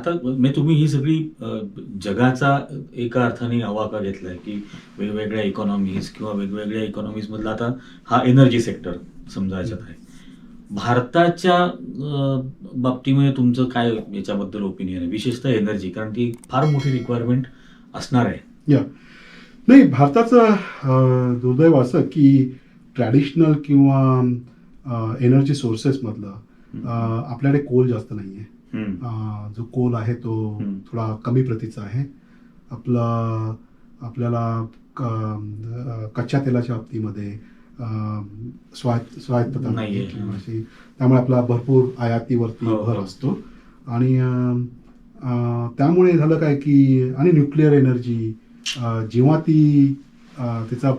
आता म्हणजे तुम्ही ही सगळी जगाचा एका अर्थाने आवाका घेतलाय, की वेगवेगळ्या इकॉनॉमीज किंवा वेगवेगळ्या इकॉनॉमीज मधला आता हा एनर्जी सेक्टर समजा याच्यात आहे. भारताच्या बाबतीमध्ये तुमचं काय याच्याबद्दल ओपिनियन आहे? विशेषतः एनर्जी, कारण ती फार मोठी रिक्वायरमेंट असणार आहे. या नाही, भारताचं दुर्दैव असं की ट्रॅडिशनल किंवा एनर्जी सोर्सेसमधलं आपल्याकडे कोल जास्त नाही आहे. जो कोल आहे तो थोडा कमी प्रतीचा आहे. आपल्याला कच्च्या तेलाच्या बाबतीमध्ये स्वायत्तता नाही किंवा अशी, त्यामुळे आपला भरपूर आयातीवरती भर असतो. आणि त्यामुळे झालं काय की, आणि न्यूक्लिअर एनर्जी जेव्हा ती त्याचा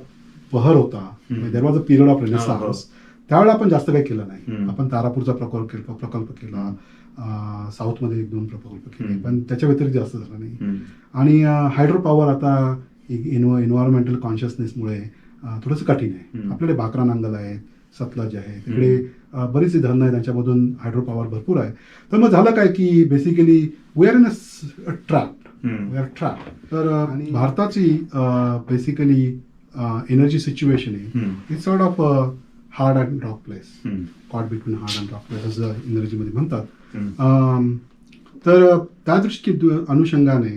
बहर होता, there was a period of renaissance, त्यावेळेला आपण जास्त काही केलं नाही. आपण तारापूरचा प्रकल्प केला, साऊथमध्ये 1-2 प्रकल्प केले, पण त्याच्या व्यतिरिक्त जास्त झालं नाही. आणि हायड्रो पॉवर आता एन्व्हायरमेंटल कॉन्शियसनेसमुळे थोडंसं कठीण आहे. आपल्याकडे भाकरा नांगल आहे, सतलज आहे, तिकडे बरीचशी धरणं आहेत, त्यांच्यामधून हायड्रो पॉवर भरपूर आहे. तर मग झालं काय की basically we are in a trap. तर आणि भारताची बेसिकली एनर्जी सिच्युएशन आहे, it's sort of hard and rock place, caught between hard and rock place असं इंग्रजीमध्ये म्हणतात. तर त्या दृष्टी अनुषंगाने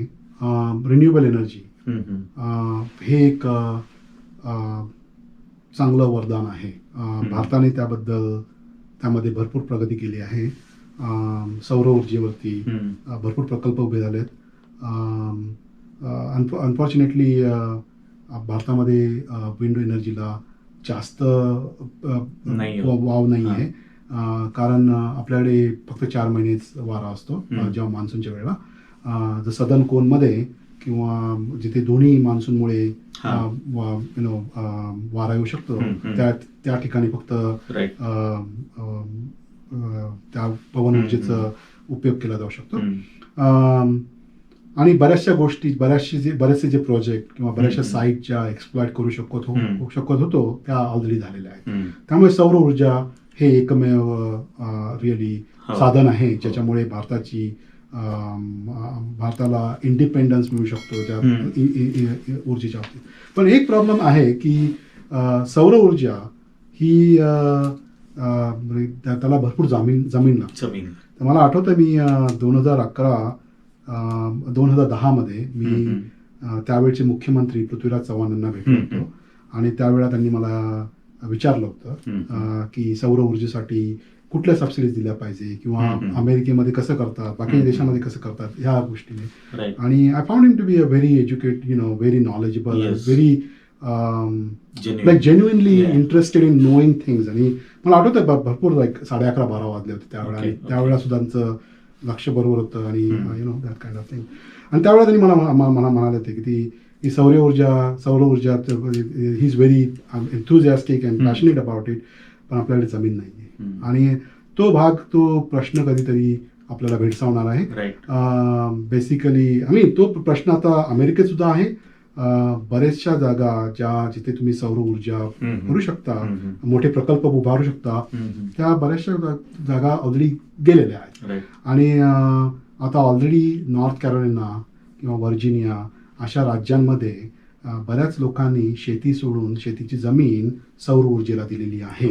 रिन्युएबल एनर्जी हे एक चांगलं वरदान आहे. भारताने त्यामध्ये भरपूर प्रगती केली आहे. सौर ऊर्जेवरती भरपूर प्रकल्प उभे झालेत. अनफॉर्च्युनेटली भारतामध्ये विंड एनर्जीला जास्त वाव नाही आहे, कारण आपल्याकडे फक्त 4 महिनेच वारा असतो जेव्हा मान्सूनच्या वेळेला. जर सदर्न कोनमध्ये किंवा जिथे दोन्ही मान्सूनमुळे वारा येऊ शकतो, त्या ठिकाणी फक्त त्या पवन ऊर्जेचा उपयोग केला जाऊ शकतो. आणि बरेचसे जे प्रोजेक्ट किंवा बऱ्याचशा साईट ज्या एक्सप्लॉइट करू शकत होतो त्या ऑलरेडी झालेल्या आहेत. त्यामुळे सौर ऊर्जा हे एकमेव रिअली साधन आहे ज्याच्यामुळे भारताला इंडिपेंडन्स मिळू शकतो त्या ऊर्जेच्या बाबतीत. पण एक प्रॉब्लेम आहे की सौर ऊर्जा ही त्याला भरपूर जमीन लागते. तर मला आठवतं मी 2010 मध्ये मी त्यावेळचे मुख्यमंत्री पृथ्वीराज चव्हाण यांना भेटलो होतो, आणि त्यावेळेला त्यांनी मला विचारलं होतं की सौर ऊर्जेसाठी कुठल्या सबसिडीज दिल्या पाहिजे किंवा अमेरिकेमध्ये कसं करतात, बाकी देशामध्ये कसं करतात, ह्या गोष्टीने. आणि I found him to be a very educated, very knowledgeable, very like genuinely interested in knowing things. आणि मला आठवतं भरपूर 11:30-12 वाजले होते त्यावेळेला. त्यावेळेला सुद्धा त्यांचं लक्ष बरोबर होतं आणि दॅट काइंड ऑफ थिंग. आणि त्यावेळेला त्यांनी मला म्हणाले होते की ती सौर ऊर्जा he is very enthusiastic and passionate about it, पण आपल्याकडे जमीन नाही आहे. आणि तो प्रश्न कधीतरी आपल्याला भेडसावणार आहे. बेसिकली तो प्रश्न आता अमेरिकेत सुद्धा आहे. बऱ्याचशा जागा जिथे तुम्ही सौर ऊर्जा करू शकता, मोठे प्रकल्प उभारू शकता, त्या बऱ्याचशा जागा ऑलरेडी गेलेल्या आहेत. आणि आता ऑलरेडी नॉर्थ कॅरोलिना किंवा व्हर्जिनिया अशा राज्यांमध्ये बऱ्याच लोकांनी शेती सोडून शेतीची जमीन सौर ऊर्जेला दिलेली आहे.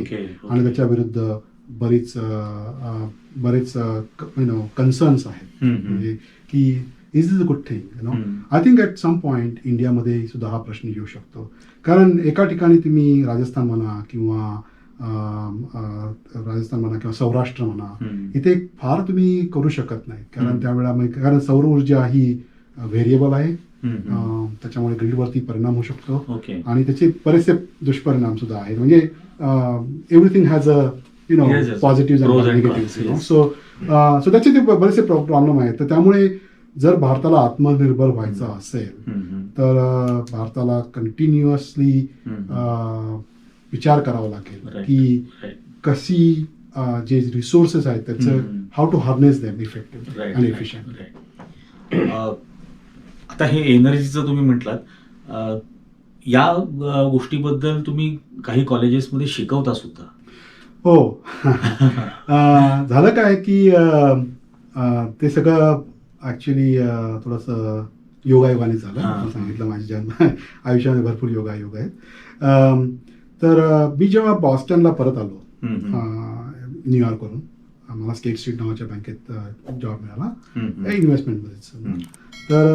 आणि त्याच्या विरुद्ध बरेच कन्सर्न्स आहेत, म्हणजे की is a good thing. I think at some point इंडियामध्ये सुद्धा हा प्रश्न येऊ शकतो, कारण एका ठिकाणी तुम्ही राजस्थान म्हणा किंवा सौराष्ट्र म्हणा, इथे फार तुम्ही करू शकत नाही, कारण सौर ऊर्जा ही व्हेरिएबल आहे. त्याच्यामुळे ग्रीडवरती परिणाम होऊ शकतो आणि त्याचे बरेचसे दुष्परिणाम सुद्धा आहेत. म्हणजे everything has a positive and negative. So त्याचे ते बरेचसे प्रॉब्लेम आहेत. तर त्यामुळे जर भारताला आत्मनिर्भर व्हायचं असेल तर भारताला कंटिन्युअसली विचार करावा लागेल की कशी जे रिसोर्सेस आहेत त्याचं how to harness them effective and efficient. आता हे एनर्जीचं तुम्ही म्हटलात, या गोष्टीबद्दल तुम्ही काही कॉलेजेसमध्ये शिकवता सुद्धा. हो. झालं काय की ते सगळं ॲक्च्युली थोडंसं योगायोगाने झालं. हां. मी सांगितलं माझ्या आयुष्यामध्ये भरपूर योगायोग आहेत. तर मी जेव्हा बॉस्टनला परत आलो न्यूयॉर्कवरून, मला स्टेट स्ट्रीट नावाच्या बँकेत जॉब मिळाला इन्व्हेस्टमेंटमध्येच. तर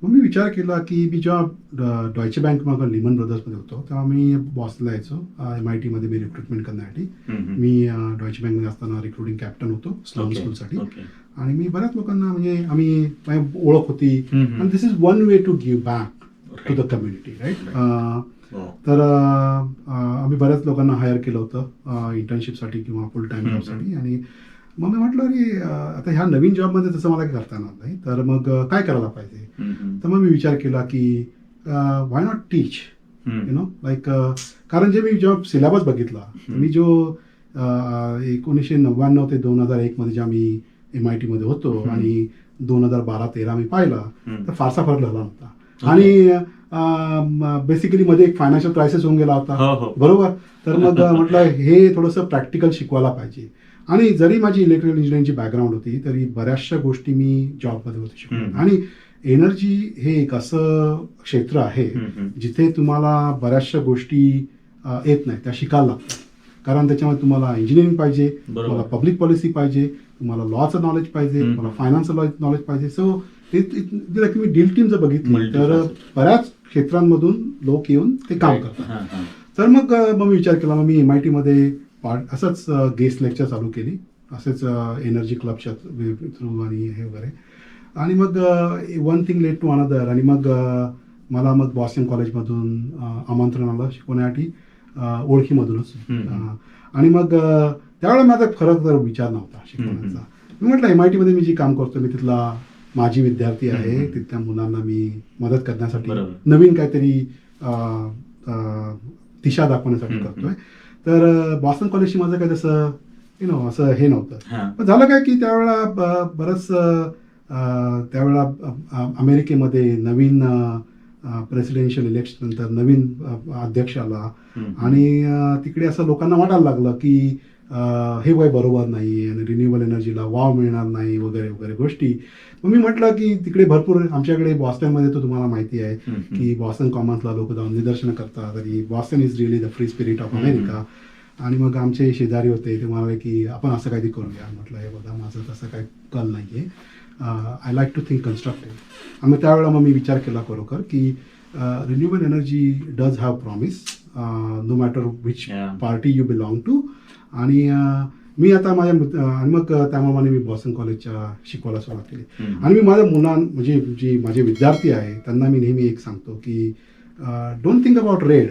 मग मी विचार केला की मी जेव्हा डॉयचे बँक मग लिमन ब्रदर्समध्ये होतो तेव्हा मी बॉस्टनला यायचो MIT मध्ये मी रिक्रुटमेंट करण्यासाठी. मी डॉयचे बँकमध्ये असताना रिक्रुटिंग कॅप्टन होतो स्लम स्कूलसाठी. आणि मी बऱ्याच लोकांना म्हणजे माझी ओळख होती. आणि this is one way to give back to the community, right. तर आम्ही बऱ्याच लोकांना हायर केलं होतं इंटर्नशिपसाठी किंवा फुल टाइम जॉबसाठी. आणि मग मी म्हटलं अरे आता ह्या नवीन जॉबमध्ये तसं मला करता येणार नाही, तर मग काय करायला पाहिजे. तर मग मी विचार केला की why not teach, you know, like कारण जे मी जेव्हा सिलेबस बघितला मी जो 1999 ते 2001 मध्ये जेव्हा मी MIT मध्ये होतो आणि 2012-13 मी पाहिला तर फारसा फरक झाला नव्हता. आणि बेसिकली मध्ये एक फायनान्शियल क्रायसिस होऊन गेला होता, बरोबर. तर मग म्हटलं हे थोडंसं प्रॅक्टिकल शिकवायला पाहिजे. आणि जरी माझी इलेक्ट्रिकल इंजिनिअरिंगची बॅकग्राऊंड होती तरी बऱ्याचशा गोष्टी मी जॉबमध्ये होते शिकलो. आणि एनर्जी हे एक असं क्षेत्र आहे जिथे तुम्हाला बऱ्याचशा गोष्टी येत नाही त्या शिकायला लागतात. कारण त्याच्यामध्ये तुम्हाला इंजिनिअरिंग पाहिजे, तुम्हाला पब्लिक पॉलिसी पाहिजे, तुम्हाला लॉचं नॉलेज पाहिजे, तुम्हाला फायनान्सचं नॉलेज पाहिजे. सो तुम्ही डील टीम जर बघितली तर बऱ्याच क्षेत्रांमधून लोक येऊन ते काम करतात. तर मग मी विचार केला, मग मी MIT मध्ये असंच गेस्ट लेक्चर चालू केली, असेच एनर्जी क्लबच्या थ्रू आणि हे वगैरे. आणि मग one thing led to another. आणि मग मला मग बॉस्टन कॉलेजमधून आमंत्रण आलं शिकवण्यासाठी, ओळखीमधूनच. आणि मग त्यावेळेला माझा खरं तर विचार नव्हता शिकवण्याचा. मी म्हटलं MIT मध्ये मी जे काम करतो मी तिथला माझी विद्यार्थी आहे, तिथल्या मुलांना मी मदत करण्यासाठी नवीन काहीतरी दिशा दाखवण्यासाठी करतोय. तर बॉस्टन कॉलेजशी माझं काय तसं असं हे नव्हतं. पण झालं काय की त्यावेळेला बरंच त्यावेळेला अमेरिकेमध्ये नवीन प्रेसिडेन्शियल इलेक्शन नंतर नवीन अध्यक्ष आला. आणि तिकडे असं लोकांना वाटायला लागलं की हे वय बरोबर नाही आणि रिन्युएबल एनर्जीला वाव मिळणार नाही वगैरे वगैरे गोष्टी. मग मी म्हटलं की तिकडे भरपूर आमच्याकडे बॉस्टनमध्ये तर तुम्हाला माहिती आहे की बॉस्टन कॉमन्सला लोक जाऊन निदर्शनं करतात. तरी Boston is really the free spirit of America. आणि मग आमचे शेजारी होते ते म्हणाले की आपण असं काहीतरी करूया. म्हटलं हे बघा माझं तसं काही कल नाही आहे, I like to think constructive. आणि मग त्यावेळेला मग मी विचार केला खरोखर की renewable energy does have promise no matter which party you belong to. आणि मी आता माझ्या आणि मग त्यामुळे मी बॉस्टन कॉलेजच्या शिकवायला सुरुवात केली. आणि मी माझ्या म्हणजे जे माझे विद्यार्थी आहे त्यांना मी नेहमी एक सांगतो की don't think about red,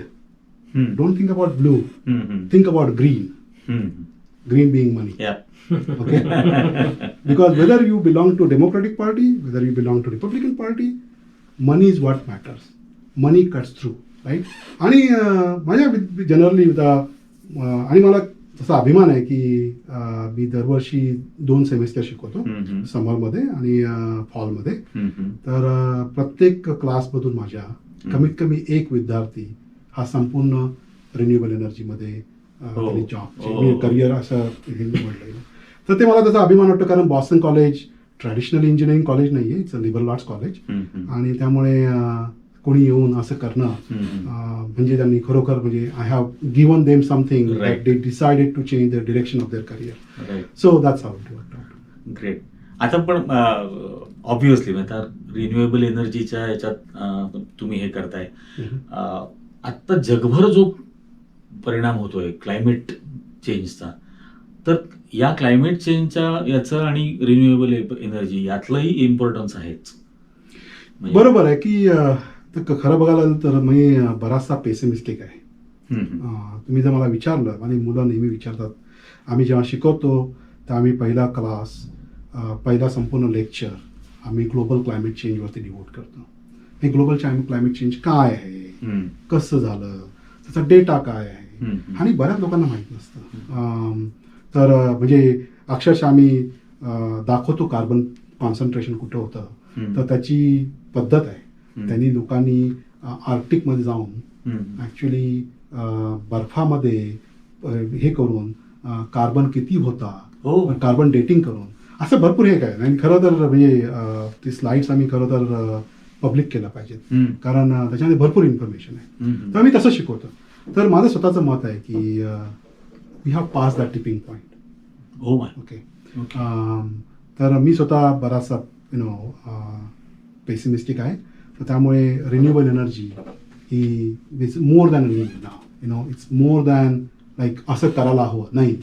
don't think about blue, think about green, green being money. Okay? Because whether you belong to Democratic Party, whether you belong to Republican Party, money is what matters. Money cuts through, right? आणि माझ्या generally आणि मला तसा अभिमान आहे की मी दरवर्षी 2 semester शिकवतो, समरमध्ये आणि फॉलमध्ये. तर प्रत्येक क्लासमधून माझ्या कमीत कमी एक विद्यार्थी हा संपूर्ण रिन्युएबल एनर्जीमध्ये जॉब करिअर असं हे निवडलं. तर ते मला त्याचा अभिमान वाटतो कारण Boston college traditional engineering college नाही आहे, it's a liberal arts college. आणि त्यामुळे कोणी येऊन असं करणं म्हणजे त्यांनी खरोखर म्हणजे I have given them something that they decided to change the direction of their career. So that's how it worked. Great. आता पण ऑब्व्हियसली आता रिन्युएबल एनर्जीच्या याच्यात तुम्ही हे करताय. आत्ता जगभर जो परिणाम होतोय क्लायमेट चेंजचा, तर या क्लायमेट चेंजच्या याचं आणि रिन्युएबल एनर्जी यातलंही इम्पॉर्टन्स आहेच. बरोबर आहे की खरं बघायला तर मी बराचसा पेसिमिस्टिक आहे. तुम्ही जर मला विचारलं आणि मुलं नेहमी विचारतात, आम्ही जेव्हा शिकवतो तर आम्ही पहिला क्लास पहिला संपूर्ण लेक्चर आम्ही ग्लोबल क्लायमेट चेंजवरती डिवोट करतो. हे ग्लोबल क्लायमेट चेंज काय आहे, कसं झालं, त्याचा डेटा काय आहे, आणि बऱ्याच लोकांना माहीत नसतं. तर म्हणजे अक्षरशः आम्ही दाखवतो कार्बन कॉन्सन्ट्रेशन कुठं होतं, तर त्याची पद्धत आहे. त्यांनी लोकांनी आर्क्टिकमध्ये जाऊन ॲक्च्युली बर्फामध्ये हे करून कार्बन किती होता, कार्बन डेटिंग करून असं भरपूर हे काय आणि खरं तर म्हणजे ती स्लाइड्स आम्ही खरं तर पब्लिक केल्या पाहिजेत कारण त्याच्यामध्ये भरपूर इन्फॉर्मेशन आहे. तर मी तसं शिकवतो. तर माझं स्वतःचं मत आहे की we have pass that tipping point. Oh my. Okay. तर मी स्वतः बराचसा पेसिमिस्टिक आहे. तर त्यामुळे renewable energy he is more than now. It's more than like असं करायला हवं नाही,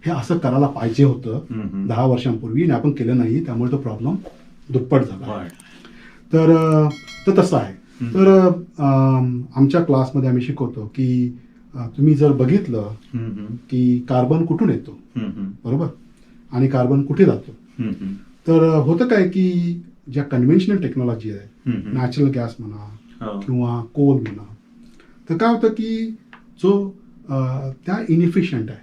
हे असं करायला पाहिजे होतं 10 वर्षांपूर्वी आणि आपण केलं नाही, त्यामुळे तो प्रॉब्लेम दुप्पट झाला. तर तसं आहे. तर आमच्या क्लासमध्ये आम्ही शिकवतो की तुम्ही जर बघितलं की कार्बन कुठून येतो, बरोबर, आणि कार्बन कुठे जातो, तर होतं काय की ज्या कन्व्हेन्शनल टेक्नॉलॉजी आहे, नॅचरल गॅस म्हणा किंवा कोल म्हणा, तर काय होतं की जो त्या इनइफिशियंट आहे,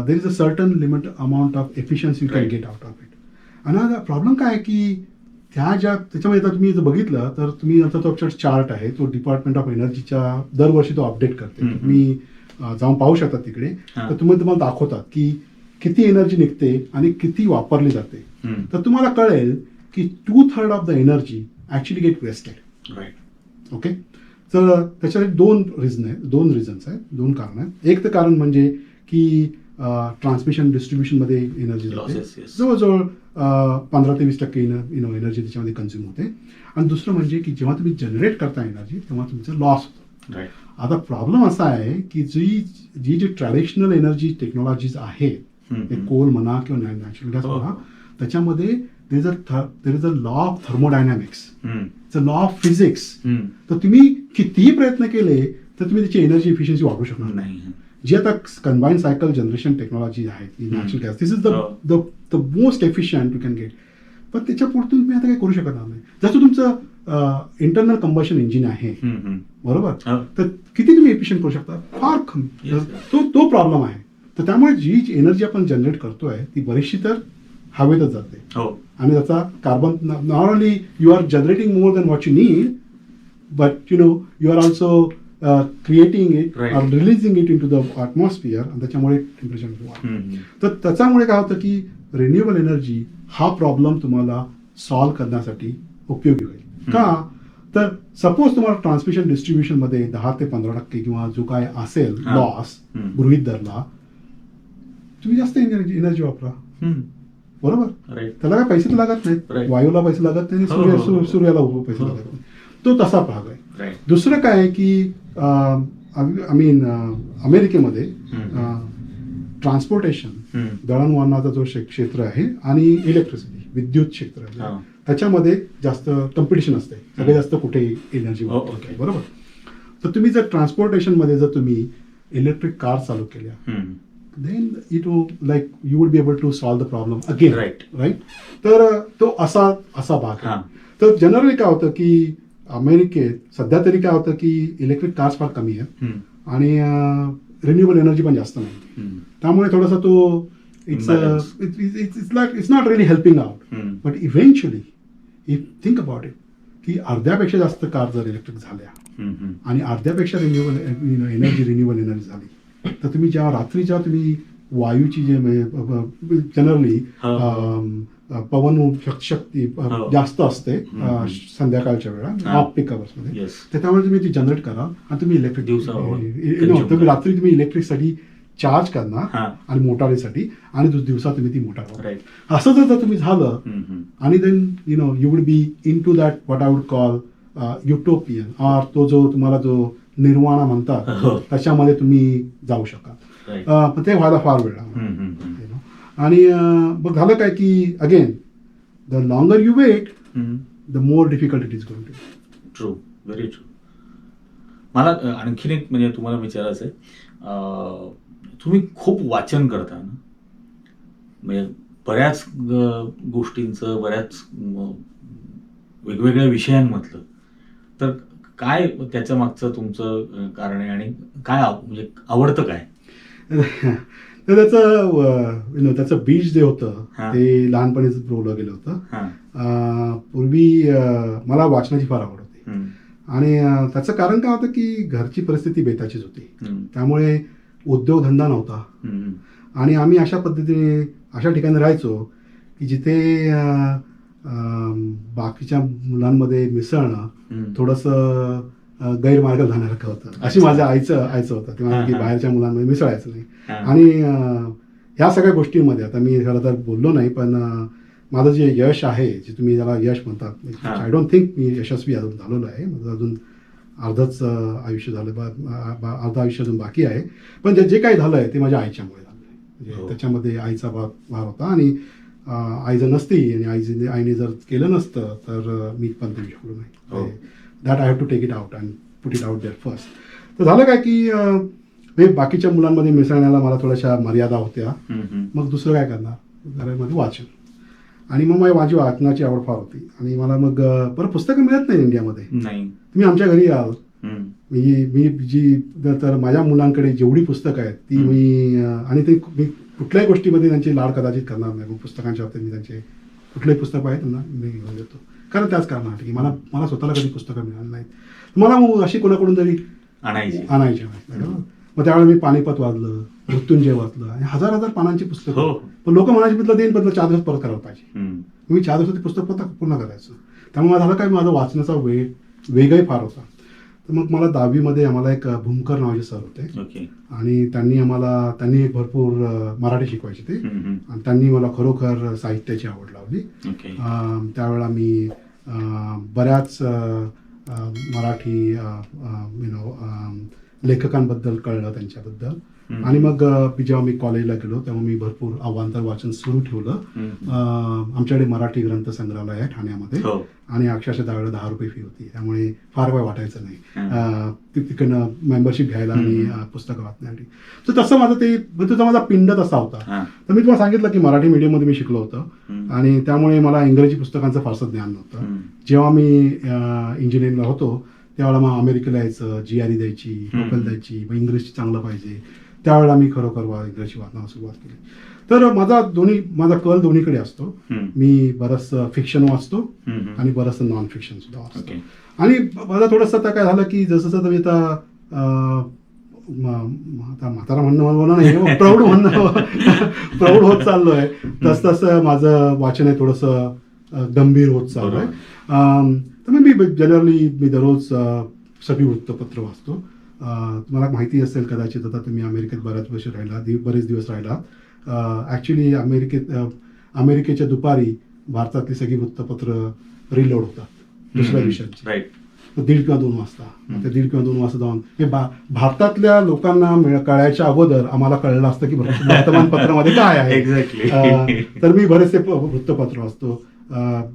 there is a certain limit amount of efficiency you can get out of it. आणि प्रॉब्लेम काय आहे की त्याच्यामध्ये आता तुम्ही जर बघितलं तर तुम्ही आमचा तो चार्ट आहे, तो डिपार्टमेंट ऑफ एनर्जीच्या दरवर्षी तो अपडेट करते. तुम्ही जाऊन पाहू शकता तिकडे. तर तुम्हाला दाखवतात की किती एनर्जी निघते आणि किती वापरली जाते. तर तुम्हाला कळेल की 2/3 of the energy actually get wasted. Okay. तर त्याच्यासाठी दोन रिझन्स आहेत, दोन कारण आहेत. एक तर कारण म्हणजे की ट्रान्समिशन डिस्ट्रीब्युशनमध्ये एनर्जी जाते, जवळजवळ 15 ते 20% एनर्जी त्याच्यामध्ये कन्झ्युम होते. आणि दुसरं म्हणजे की जेव्हा तुम्ही जनरेट करता एनर्जी तेव्हा तुमचं लॉस होतं. आता प्रॉब्लेम असा आहे की जी ट्रॅडिशनल एनर्जी टेक्नॉलॉजीज आहेत, कोल म्हणा किंवा नॅचरल गॅस म्हणा, त्याच्यामध्ये there is a law of thermodynamics, it's a law of physics. तर तुम्ही कितीही प्रयत्न केले तर तुम्ही त्याची एनर्जी इफिशियन्सी वापरू शकणार नाही. जी आता कंबाईन सायकल जनरेशन टेक्नॉलॉजी आहे, natural gas, this is the most efficient you can get. पण त्याच्या पुढे तुम्ही आता काही करू शकणार नाही. जसं तुमचं इंटरनल कंबशन इंजिन आहे, बरोबर, तर किती तुम्ही एफिशियंट करू शकता, फार कमी. तो प्रॉब्लेम आहे. तर त्यामुळे जी एनर्जी आपण जनरेट करतोय ती बरीचशी तर हवेतच जाते. आणि त्याचा carbon, not only you are generating more than what you need, but you are also creating it और releasing it into the atmosphere, आणि त्याच्यामुळे टेम्परेचर वाढतं. तर त्याच्यामुळे काय होतं की रिन्युएबल एनर्जी हा प्रॉब्लेम तुम्हाला सॉल्व्ह करण्यासाठी उपयोगी होईल. का तर सपोज तुम्हाला ट्रान्समिशन डिस्ट्रीब्युशनमध्ये 10 ते 15% किंवा जो काय असेल लॉस गृहीत धरला, तुम्ही जास्त एनर्जी वापरा, बरोबर. त्याला काय पैसे लागत नाहीत, वायूला पैसे लागत नाही, सूर्याला पैसे लागत नाही. तो तसा भाग आहे. दुसरं काय आहे की अमेरिकेमध्ये ट्रान्सपोर्टेशन, दळणवळणाचा जो क्षेत्र आहे आणि इलेक्ट्रिसिटी, विद्युत क्षेत्र आहे, त्याच्यामध्ये जास्त कॉम्पिटिशन असते. सगळ्यात जास्त कुठे एनर्जी वापरते, बरोबर. तर तुम्ही जर ट्रान्सपोर्टेशनमध्ये जर तुम्ही इलेक्ट्रिक कार चालू केल्या, then you will be able to solve the problem again, right? तर तो असा भाग आहे. तर जनरली काय होतं की अमेरिकेत सध्या तरी काय होतं की इलेक्ट्रिक कार्स फार कमी आहेत आणि रिन्युएबल एनर्जी पण जास्त नाही. त्यामुळे थोडासा तो it's not really helping out. But eventually if think about it की अर्ध्यापेक्षा जास्त कार जर इलेक्ट्रिक झाल्या आणि अर्ध्यापेक्षा रिन्युएबल एनर्जी झाली, तर तुम्ही जेव्हा तुम्ही वायूची जे जनरली पवन शक्ती जास्त असते संध्याकाळच्या वेळा ऑफ पीक अवर्समध्ये, त्याच्यामुळे तुम्ही ती जनरेट करा आणि तुम्ही इलेक्ट्रिक तुम्ही रात्री तुम्ही इलेक्ट्रिकसाठी चार्ज करणार आणि मोटारीसाठी, आणि दिवसा तुम्ही ती मोटार वापरा. असं जर तुम्ही झालं आणि then you would be into that what I would call utopian, और तो जो तुम्हाला जो निर्वाणा म्हणतात त्याच्यामध्ये तुम्ही जाऊ शकाल. पण ते व्हायला फार वेळ लागणार. आणि मग झालं काय की again the longer you wait the more difficult it is going to. True, very true. मला आणखीन एक म्हणजे तुम्हाला विचारायचं आहे, तुम्ही खूप वाचन करता ना, म्हणजे बऱ्याच गोष्टींचं, बऱ्याच वेगवेगळ्या विषयांमधलं, तर काय त्याच्या मागचं तुमचं कारण आहे आणि काय म्हणजे आवडतं काय? तर त्याचं बीज जे होतं ते लहानपणीच रोवलं गेलं होतं. पूर्वी मला वाचनाची फार आवड होती आणि त्याचं कारण काय होतं की घरची परिस्थिती बेताचीच होती, त्यामुळे उद्योगधंदा नव्हता आणि आम्ही अशा पद्धतीने अशा ठिकाणी राहायचो की जिथे बाकीच्या मुलांमध्ये मिसळणं थोडंसं गैरमार्ग जाण्यासारखं होतं. अशी माझ्या आईचं होतं की मला की बाहेरच्या मुलांमध्ये मिसळायचं नाही. आणि ह्या सगळ्या गोष्टींमध्ये आता मी खरं तर बोललो नाही, पण माझं जे यश आहे, जे तुम्ही ज्याला यश म्हणतात, आय डोंट थिंक मी यशस्वी अजून झालेलो आहे. माझं अजून अर्धच आयुष्य झालं, अर्धं आयुष्य अजून बाकी आहे. पण जे काही झालं आहे ते माझ्या आईच्यामुळे झालं आहे. म्हणजे त्याच्यामध्ये आईचा भाग होता. आणि आई जर नसती आणि आईने जर केलं नसतं तर मी पण देऊ शकलो नाही. That I have to take it out and put it out there first. तर झालं काय की हे बाकीच्या मुलांमध्ये मिसळण्याला मला थोड्याशा मर्यादा होत्या. मग दुसरं काय करणार, घरामध्ये वाचन. आणि मग माझी वाचनाची आवड फार होती. आणि मला मग परत पुस्तकं मिळत नाही इंडियामध्ये. तुम्ही आमच्या घरी याल, मी जी तर माझ्या मुलांकडे जेवढी पुस्तकं आहेत ती मी, आणि ते मी कुठल्याही गोष्टीमध्ये त्यांची लाड कदाचित करणार नाही. पुस्तकांच्या बाबतीत मी त्यांचे कुठलेही पुस्तक आहे त्यांना मी घेऊन देतो. कारण त्याच कारणासाठी की मला स्वतःला कधी पुस्तकं मिळाली नाहीत. मला मग अशी कोणाकडून तरी आणायची. मग त्यावेळेला मी पानिपत वाचलं, मृत्युंजय वाचलं, आणि हजार पानांची पुस्तकं. पण लोक म्हणायची बदला देईन, बदला 4 दिवस परत करायला पाहिजे. मी 4 दिवसात ते पुस्तक पूर्ण करायचं. त्यामुळे झालं काय, माझा वाचण्याचा वेगही फार होता. तर मग मला 10वी मध्ये आम्हाला एक भूमकर नावाचे सर होते. आणि त्यांनी एक भरपूर मराठी शिकवायचे ते. आणि त्यांनी मला खरोखर साहित्याची आवड लावली. त्यावेळेला मी बऱ्याच मराठी लेखकांबद्दल कळलं, त्यांच्याबद्दल. आणि मग जेव्हा मी कॉलेजला गेलो तेव्हा मी भरपूर अवांतर वाचन सुरू ठेवलं. आमच्याकडे मराठी ग्रंथ संग्रहालय आहे ठाण्यामध्ये. आणि अक्षरशः त्यावेळेला 10 रुपये फी होती. त्यामुळे फार काही वाटायचं नाही तिकडनं मेंबरशिप घ्यायला आणि पुस्तकं वाचण्यासाठी. तर तसं माझा पिंड तसा होता. तर मी तुम्हाला सांगितलं की मराठी मीडियममध्ये मी शिकलो होतो. आणि त्यामुळे मला इंग्रजी पुस्तकांचं फारसं ज्ञान नव्हतं. जेव्हा मी इंजिनिअरिंगला होतो त्यावेळेला मग अमेरिकेला यायचं, GRE द्यायची, टोफल द्यायची, मग इंग्रजी चांगलं पाहिजे. त्यावेळेला मी खरोखर इंग्रजी वाचनाला सुरुवात केली. तर माझा कल दोन्हीकडे असतो. मी बरंचसं फिक्शन वाचतो आणि बरंचसं नॉन फिक्शन सुद्धा वाचतो. आणि मला थोडंसं आता काय झालं की जसं मी आता म्हातारा म्हणणं नाही, प्रौढ होत चाललोय, तसं माझं वाचन आहे थोडंसं गंभीर होत चाललंय. तर मी जनरली दररोज सगळी वृत्तपत्र वाचतो. तुम्हाला माहिती असेल कदाचित, आता तुम्ही अमेरिकेत बरेच दिवस राहिला. ॲक्च्युली अमेरिकेच्या दुपारी भारतातली सगळी वृत्तपत्र रिलोड होतात दुसऱ्या दिवसांची. 1:30 किंवा 2 वाजता. ते 1:30 किंवा 2 वाजता जाऊन हे भारतातल्या लोकांना कळायच्या अगोदर आम्हाला कळलं असतं की वर्तमानपत्रामध्ये काय आहे. तर मी बरेचसे वृत्तपत्र वाचतो.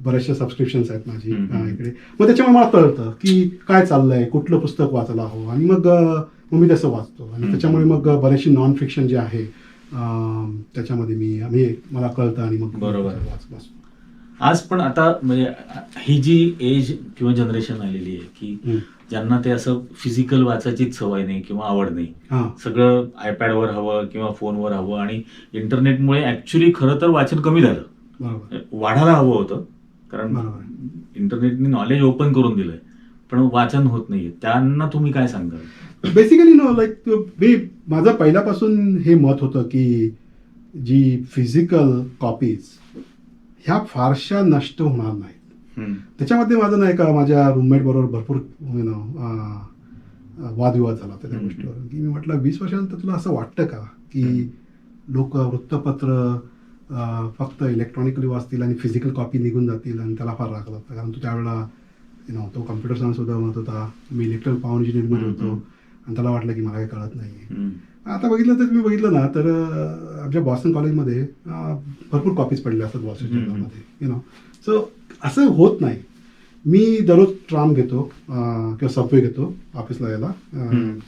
बरेचसे सबस्क्रिप्शन्स आहेत माझी इकडे. मग त्याच्यामुळे मला कळतं की काय चाललंय, कुठलं पुस्तक वाचायला हवं. आणि मग मी तसं वाचतो. आणि त्याच्यामुळे मग बरेचशी नॉन फिक्शन जे आहे त्याच्यामध्ये मला कळतं आणि मग वाचतो. आज पण आता म्हणजे ही जी एज किंवा जनरेशन आलेली आहे की ज्यांना ते असं फिजिकल वाचायचीच सवय नाही किंवा आवड नाही, सगळं आयपॅडवर हवं किंवा फोनवर हवं. आणि इंटरनेटमुळे ऍक्च्युली खरं तर वाचन कमी झालं, वाढायला हवं होतं. कारण इंटरनेटने नॉलेज ओपन करून दिलंय, पण वाचन होत नाहीये. त्यांना तुम्ही काय सांगाल? बेसिकली माझं पहिल्यापासून हे मत होतं की जी फिजिकल कॉपीज ह्या फारशा नष्ट होणार नाहीत. त्याच्यामध्ये माझं नाही का माझ्या रूममेट बरोबर भरपूर वादविवाद झाला होता त्या गोष्टीवर. की मी म्हटलं 20 वर्षानंतर तुला असं वाटतं का की लोक वृत्तपत्र फक्त इलेक्ट्रॉनिकली वाचतील आणि फिजिकल कॉपी निघून जातील? आणि त्याला फार राग लागतं, कारण तू त्यावेळेला तो कम्प्युटर सायन्स सुद्धा म्हणत होता, मी इलेक्ट्रिकल पॉवर इंजिनिअरिंगमध्ये होतो. आणि त्याला वाटलं की मला काही कळत नाही. आता तुम्ही बघितलं ना तर आमच्या बॉस्टन कॉलेजमध्ये भरपूर कॉपीज पडल्या असतात वॉल स्ट्रीट जर्नलमध्ये. सो असं होत नाही. मी दररोज ट्राम घेतो किंवा सबवे घेतो ऑफिसला यायला,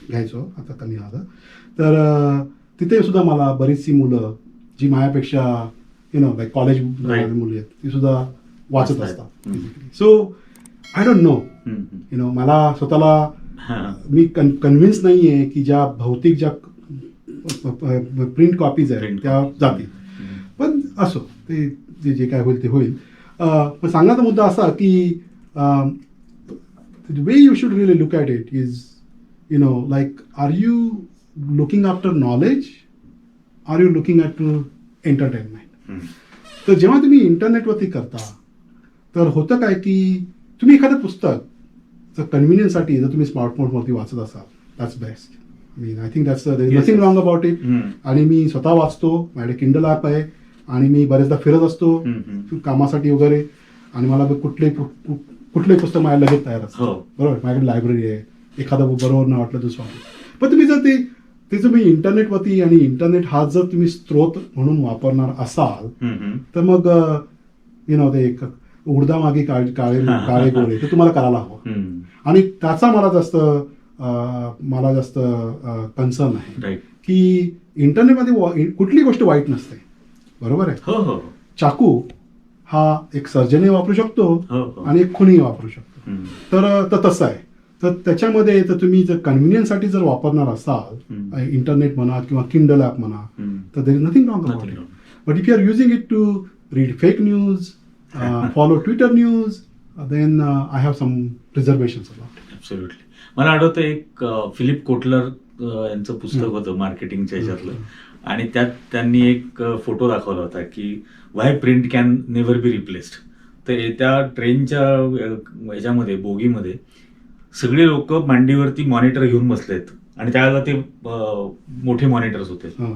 घ्यायचो, आता कमी आलं. तर तिथे सुद्धा मला बरीचशी मुलं जी माझ्यापेक्षा लाईक कॉलेज मुली आहेत ती सुद्धा वाचत असतात. सो आय डोंट नो, मला स्वतःला मी कन्व्हिन्स नाही आहे की ज्या भौतिक ज्या प्रिंट कॉपीज आहेत त्या जातील. पण असो, ते जे काय होईल ते होईल. पण सांगण्याचा मुद्दा असा की the way you should really look at it is, like, are you looking after knowledge? Are you looking at entertainment? हम्म. तर जेव्हा तुम्ही इंटरनेटवरती करता तर होतं काय की तुम्ही एखादं पुस्तक जर कन्व्हिनियन्ससाठी जर तुम्ही स्मार्टफोनवरती वाचत असाल that's best. I think that's Yes, nothing yes. Wrong about it. हम्म. आणि मी स्वतः वाचतो, माझ्याकडे किंडल ॲप आहे आणि मी बरेचदा फिरत असतो हम्म. कामासाठी वगैरे, आणि मला कुठलंही पुस्तक माझ्या लगेच तयार असतं. हो. बरोबर, माझ्याकडे लायब्ररी आहे, एखादं बरोबर नाही वाटलं दुसरं वाटलं. पण तुम्ही जर ते तुम्ही इंटरनेटवरती, आणि इंटरनेट हा जर तुम्ही स्त्रोत म्हणून वापरणार असाल हम्म. तर मग ते एक उडदामागे काळे गोळे ते तुम्हाला करायला हवं. हम्म. आणि त्याचा मला जास्त कन्सर्न आहे राईट. की इंटरनेटमध्ये कुठली गोष्ट वाईट नसते. बरोबर आहे. हो हो चाकू हा एक सर्जनही वापरू शकतो हो हो. आणि एक खुनी वापरू शकतो. हम्म. तर तसं आहे. तर त्याच्यामध्ये तर तुम्ही जर कन्व्हिनियन्ससाठी जर वापरणार असाल, हम्म. इंटरनेट म्हणा किंवा किंडल ॲप म्हणा, हम्म. तर there is nothing wrong about Nothing it. wrong. But if you are using it to read fake news, follow Twitter news, then I have some reservations about it. Absolutely. मला आठवतं एक Philip Kotler यांचं पुस्तक होतं मार्केटिंगच्या ह्याच्यातलं, आणि त्यात त्यांनी एक फोटो दाखवला होता की Y print can never be replaced. तर त्या ट्रेनच्या ह्याच्यामध्ये बोगीमध्ये सगळे लोक मांडीवरती मॉनिटर घेऊन बसलेत, आणि त्यावेळेला ते मोठे मॉनिटर्स होते, हां.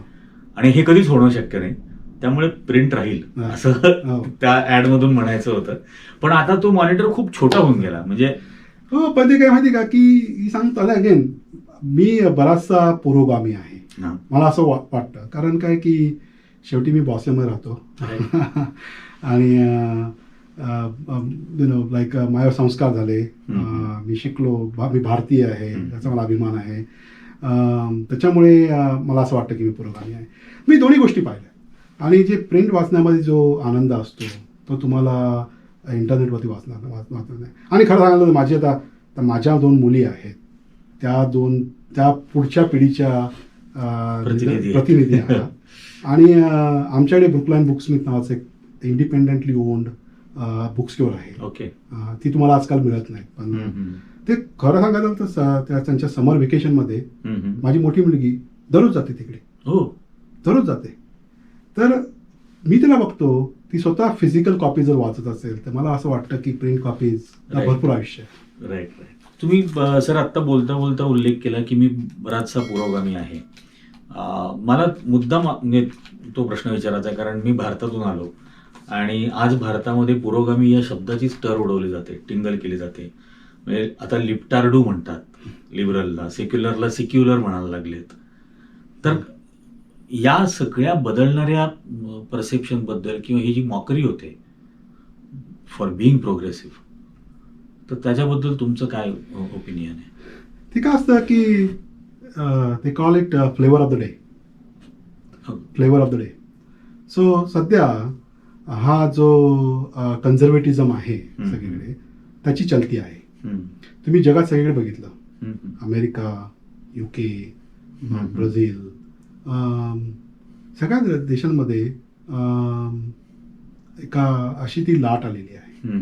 आणि हे कधीच होणं शक्य नाही, त्यामुळे प्रिंट राहील हा. असं हो. त्या ऍड मधून म्हणायचं होतं. पण आता तो मॉनिटर खूप छोटा होऊन गेला. म्हणजे हो, पण ते काय माहिती का की सांगतो अगेन, मी बराचसा पुरोगामी आहे, हा. मला असं वाटतं. कारण काय की शेवटी मी बॉम्बेमध्ये राहतो आणि लाईक माझ्यावर संस्कार झाले, मी शिकलो, मी भारतीय आहे, त्याचा मला अभिमान आहे. त्याच्यामुळे मला असं वाटतं की मी पुरोगामी आहे. मी दोन्ही गोष्टी पाहिल्या, आणि जे प्रिंट वाचण्यामध्ये जो आनंद असतो तो तुम्हाला इंटरनेटवरती वाचणार नाही. आणि खरं सांगायला तर माझ्या 2 मुली आहेत, त्या पुढच्या पिढीच्या प्रतिनिधी आहेत. आणि आमच्याकडे ब्रुकलाइन बुकस्मिथ नावाचं एक इंडिपेंडेंटली ओन्ड बुक स्टोअर आहे. ओके. ती तुम्हाला आजकाल मिळत नाही. पण ते खरं सांगायला तर त्यांच्या समर व्हेकेशनमध्ये माझी मोठी मुलगी दररोज जाते तिकडे. हो. दररोज जाते. तर मी तिला बघतो, ती स्वतः फिजिकल कॉपी जर वाचत असेल तर मला असं वाटतं की प्रिंट कॉपीज भरपूर आयुष्य आहे. Right right. तुम्ही सर आत्ता बोलता बोलता उल्लेख केला की मी बराचसा पुरोगामी आहे. मला मुद्दाम म्हणजे तो प्रश्न विचारायचा आहे, कारण मी भारतातून आलो, आणि आज भारतामध्ये पुरोगामी या शब्दाचीच टर उडवली जाते, टिंगल केली जाते. म्हणजे आता लिप्टार्डू म्हणतात लिबरलला, सेक्युलरला सिक्युलर म्हणायला लागलेत. तर या सगळ्या बदलणाऱ्या परसेप्शन बद्दल किंवा ही जी मॉकरी होते फॉर बिईंग प्रोग्रेसिव्ह, तर त्याच्याबद्दल तुमचं काय ओपिनियन आहे? ते काय असतं की ते call it flavour of the day. Flavour of the day. So सध्या हा जो कन्झर्वेटिझम आहे सगळीकडे, त्याची चलती आहे. तुम्ही जगात सगळीकडे बघितलं, अमेरिका, UK, ब्राझील, सगळ्या देशांमध्ये एका अशी ती लाट आलेली आहे.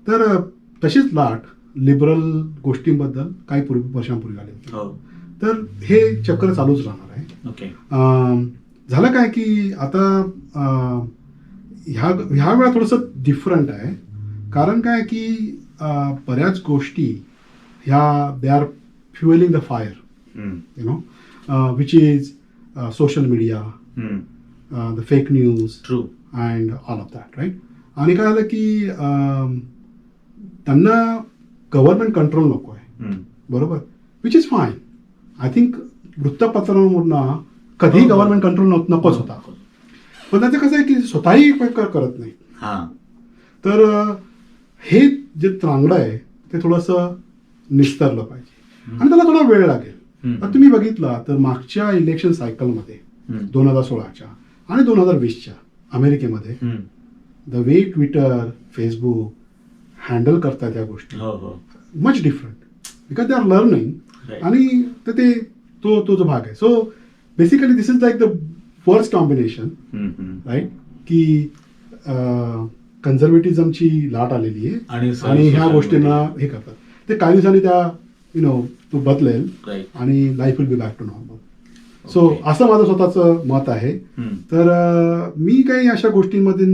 तर तशीच लाट लिबरल गोष्टींबद्दल काही वर्षांपूर्वी आली होती. तर हे चक्र चालूच राहणार आहे. ओके. झालं काय की आता ह्या वेळा थोडंसं डिफरंट आहे. कारण काय की बऱ्याच गोष्टी ह्या they are fuelling the fire, which is social media, the fake news, true, and all of that, right. आणि काय झालं की त्यांना गव्हर्नमेंट कंट्रोल नको आहे. बरोबर, which is fine. I think वृत्तपत्रांवरनं कधीही गव्हर्नमेंट कंट्रोल नकोच होता. पण त्याचं कसं आहे की स्वतःही करत नाही. तर हे जे त्रांगडं आहे ते थोडंसं निस्तरलं पाहिजे, आणि त्याला थोडा वेळ लागेल. तर तुम्ही बघितला तर मागच्या इलेक्शन सायकलमध्ये 2016च्या आणि 2020च्या अमेरिकेमध्ये the way Twitter, Facebook handle करतात त्या गोष्टी much different, because they are learning. आणि ते तो जो भाग आहे. So basically this is like the first combination, right, की कन्झर्वेटिझमची लाट आलेली आहे आणि ह्या गोष्टींना हे करतात. ते काही दिवसांनी त्या तो बदलेल आणि life will be back to normal. So Okay. असं माझं स्वतःचं मत आहे. हम्म, तर मी काही अशा गोष्टींमध्ये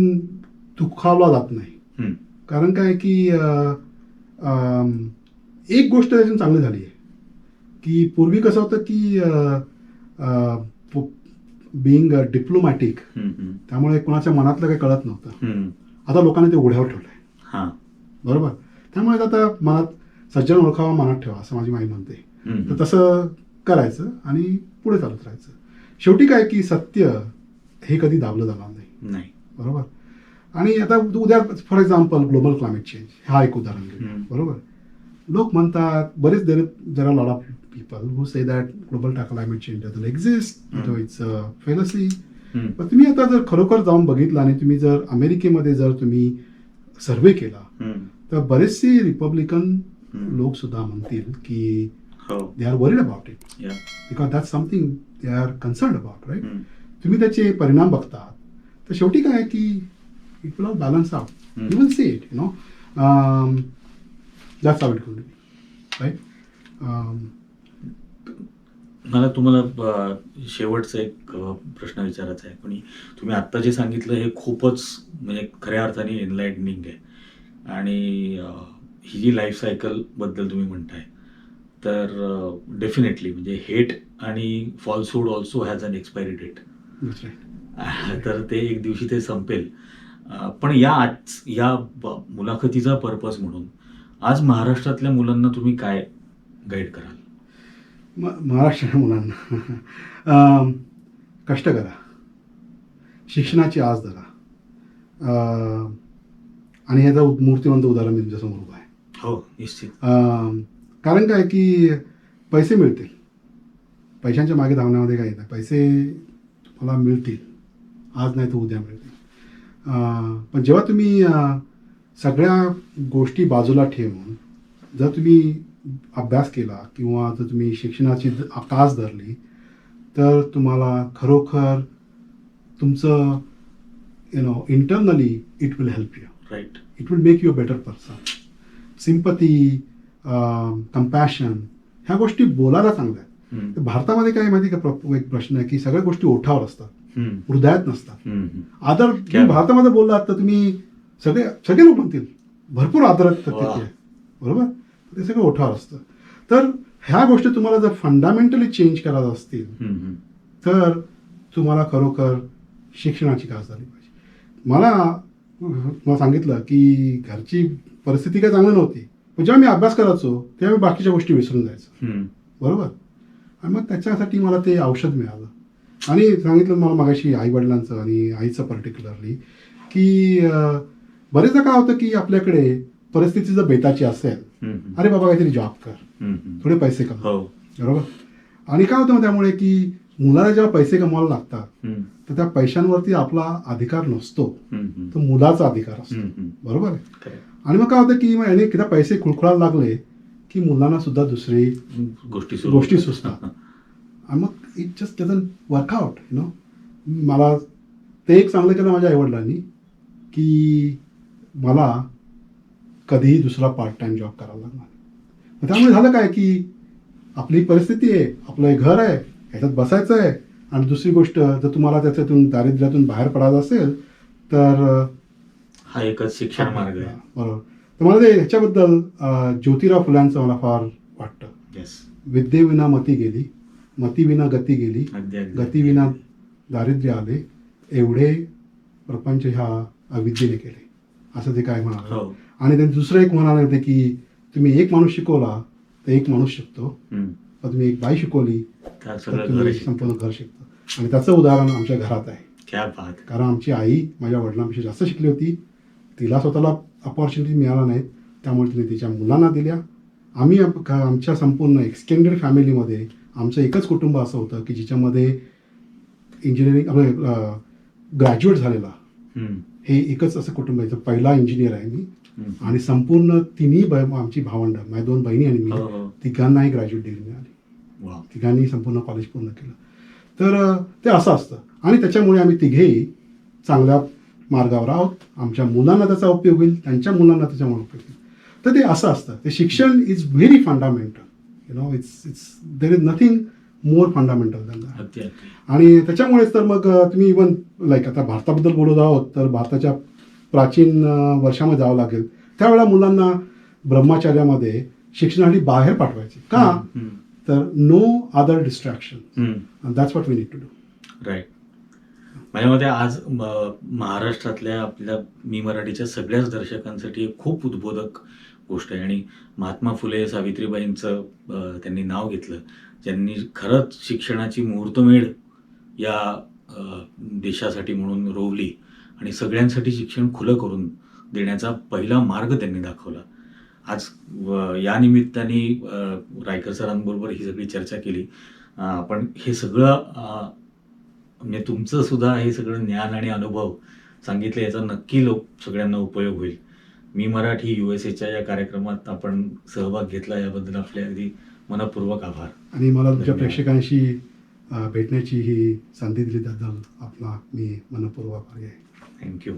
दुखावला जात नाही. हम्म, कारण काय की एक गोष्ट त्याच्यातून चांगली झाली आहे की पूर्वी कसं होतं की बिईंग डिप्लोमॅटिक, हम्म, त्यामुळे कोणाच्या मनातलं काही कळत नव्हतं. हम्म. आता लोकांनी ते उघड्यावर ठेवलं आहे. हा. बरोबर. त्यामुळे आता मनात सज्जन ओळखावा मनात ठेवा असं माझी माई म्हणते. हम्म, तर तसं करायचं आणि पुढे चालत राहायचं. शेवटी काय की सत्य हे कधी दाबलं जाणार नाही. नाही. बरोबर. आणि आता उद्या for example global climate change हा एक उदाहरण घेऊ. हम्म. बरोबर. लोक म्हणतात बरेच जरा lot of people who say that global climate change doesn't exist, it's palsy. हम्म, पण तुम्ही आता जर खरोखर जाऊन बघितलं आणि तुम्ही जर अमेरिकेमध्ये जर तुम्ही सर्व्हे केला हम्म. तर बरेचसे रिपब्लिकन हम्म. लोक सुद्धा म्हणतील की हो. They are worried about it yeah. Because that something they are concern about, right. Hmm, तुम्ही त्याचे परिणाम बघता तर शेवटी काय की it will all balance out. Hmm. You will see it, you know. That's how it going to be, right. मला तुम्हाला शेवटचा एक प्रश्न विचारायचा आहे. पण तुम्ही आत्ता जे सांगितलं हे खूपच म्हणजे खऱ्या अर्थाने एनलाइटनिंग आहे. आणि ही जी लाईफ सायकल बद्दल तुम्ही म्हणताय तर डेफिनेटली म्हणजे हेट आणि falsehood also has an expiry date. That's right. तर ते एक दिवशी ते संपेल. पण या मुलाखतीचा पर्पज म्हणून आज महाराष्ट्रातल्या मुलांना तुम्ही काय गाईड कराल? महाराष्ट्राच्या मुलांना कष्ट करा, शिक्षणाची आस धरा. आणि याचं मूर्तिवंत उदाहरण मी तुमच्यासमोर उभं आहे. हो, निश्चित. कारण काय की पैसे मिळतील, पैशांच्या मागे धावण्यामध्ये काही नाही. पैसे तुम्हाला मिळतील, आज नाही तर उद्या मिळतील. पण जेव्हा तुम्ही सगळ्या गोष्टी बाजूला ठेवून जर तुम्ही अभ्यास केला किंवा जर तुम्ही शिक्षणाची कास धरली तर तुम्हाला खरोखर तुमचं internally it will help you. Right. It will make you a better person. Sympathy, compassion ह्या गोष्टी बोलायला चांगल्या आहेत. हम्म, तर भारतामध्ये काय माहिती का एक प्रश्न आहे की सगळ्या गोष्टी ओठावर असतात, हम्म, हृदयात नसतात. हम्म. आदर तुम्ही भारतामध्ये बोललात तर तुम्ही सगळे लोक म्हणतील भरपूर आदर तिथे आहे. बरोबर. ते सगळं ओठावर असतं. तर ह्या गोष्टी तुम्हाला जर फंडामेंटली चेंज करायला असतील हम्म, तर तुम्हाला खरोखर शिक्षणाची कास झाली पाहिजे. मला सांगितलं की घरची परिस्थिती काय चांगली नव्हती, पण जेव्हा मी अभ्यास करायचो तेव्हा मी बाकीच्या गोष्टी विसरून जायचो. हम्म, बरोबर. आणि मग त्याच्यासाठी मला ते औषध मिळालं. आणि सांगितलं मला मगाशी आई वडिलांचं आणि आईचं पर्टिक्युलरली की बरेचदा काय होतं की आपल्याकडे परिस्थिती जर बेताची असेल, हम्म, अरे बाबा काहीतरी जॉब कर, हम्म. थोडे पैसे कमव. हो. बरोबर. आणि काय होतं मग त्यामुळे की मुलाला जेव्हा पैसे कमवायला लागतात हम्म, तर त्या पैशांवरती आपला अधिकार नसतो, हम्म, तो मुलाचा अधिकार असतो. हम्म. बरोबर आहे. Correct. आणि मग काय होतं की मग याने एकदा पैसे खुळखुळायला लागले की मुलांना सुद्धा दुसरी गोष्टी सुचतात. आणि मग it just doesn't workout, you know. मला ते एक चांगलं केलं माझ्या आईवडिलांनी की मला कधीही दुसरा पार्ट टाइम जॉब करावा लागणार. मग त्यामुळे झालं काय की आपली परिस्थिती आहे, आपलं एक घर आहे, ह्याच्यात बसायचं आहे. आणि दुसरी गोष्ट जर तुम्हाला त्याच्यातून दारिद्र्यातून बाहेर पडायचं असेल तर हा एकच शिक्षण मार्ग आहे. बरोबर. तर मला ते ह्याच्याबद्दल ज्योतिराव फुल्यांचं मला फार वाटतं. येस. विद्येविना मती गेली, मतीविना गती गेली, अगदी अगदी. गतीविना दारिद्र्य आले, एवढे प्रपंच ह्या अविद्येने केले, असं ते काय म्हणाले. हो. आणि त्यांनी दुसरं एक म्हणाले होते की तुम्ही एक माणूस शिकवला तर एक माणूस शिकतो, हम्म. पण तुम्ही एक बाई शिकवली त्या तर सगळं तुम्ही घर संपूर्ण घर शिकतो. आणि त्याचं उदाहरण आमच्या घरात आहे. क्या बात. कारण आमची आई माझ्या वडिलांपेक्षा जास्त शिकली होती, तिला स्वतःला अपॉर्च्युनिटी मिळाला नाहीत, त्यामुळे तिने तिच्या मुलांना दिल्या. आम्ही आमच्या संपूर्ण एक्सटेंडेड फॅमिलीमध्ये आमचं एकच कुटुंब असं होतं की ज्याच्यामध्ये इंजिनिअरिंग ग्रॅज्युएट झालेला हम्म, हे एकच असं कुटुंब आहे. पहिला इंजिनियर आहे मी. हम्म. आणि संपूर्ण तिन्ही आमची भावंड, माझ्या 2 बहिणी आणि मी, हो, हो. तिघांनाही ग्रॅज्युएट डिग्री मिळाली. वा. तिघांनी संपूर्ण कॉलेज पूर्ण केलं. तर ते असं असतं. आणि त्याच्यामुळे आम्ही तिघेही चांगल्या मार्गावर आहोत. आमच्या मुलांना त्याचा उपयोग होईल, त्यांच्या मुलांना त्याच्यामुळे उपयोग होईल. तर ते असं असतं. ते शिक्षण is very fundamental, you know. It's there is nothing more fundamental than that. अगदी अगदी. आणि त्याच्यामुळेच तर मग तुम्ही इवन लाईक आता भारताबद्दल बोलत आहोत तर भारताच्या प्राचीन वर्षामध्ये जावं लागेल. त्यावेळेला मुलांना ब्रह्मचार्यामध्ये शिक्षणासाठी बाहेर पाठवायचे का, तर no other distraction, that's what we need to do. Right. माझ्या मते आज महाराष्ट्रातल्या आपल्या मी मराठीच्या सगळ्याच दर्शकांसाठी एक खूप उद्बोधक गोष्ट आहे. आणि महात्मा फुले सावित्रीबाईंचं त्यांनी नाव घेतलं, ज्यांनी खरंच शिक्षणाची मुहूर्तमेढ या देशासाठी म्हणून रोवली आणि सगळ्यांसाठी शिक्षण खुलं करून देण्याचा पहिला मार्ग त्यांनी दाखवला. आज या निमित्ताने रायकर सरांबरोबर ही सगळी चर्चा केली. पण हे सगळं म्हणजे तुमचं सुद्धा हे सगळं ज्ञान आणि अनुभव सांगितले, याचा नक्की सगळ्यांना उपयोग होईल. मी मराठी USAच्या या कार्यक्रमात आपण सहभाग घेतला याबद्दल आपले अगदी मनपूर्वक आभार. आणि मला तुमच्या धन्यवाद. प्रेक्षकांशी भेटण्याची ही संधी दिली त्याबद्दल आपला मी मनपूर्वक आभारी आहे. थँक्यू.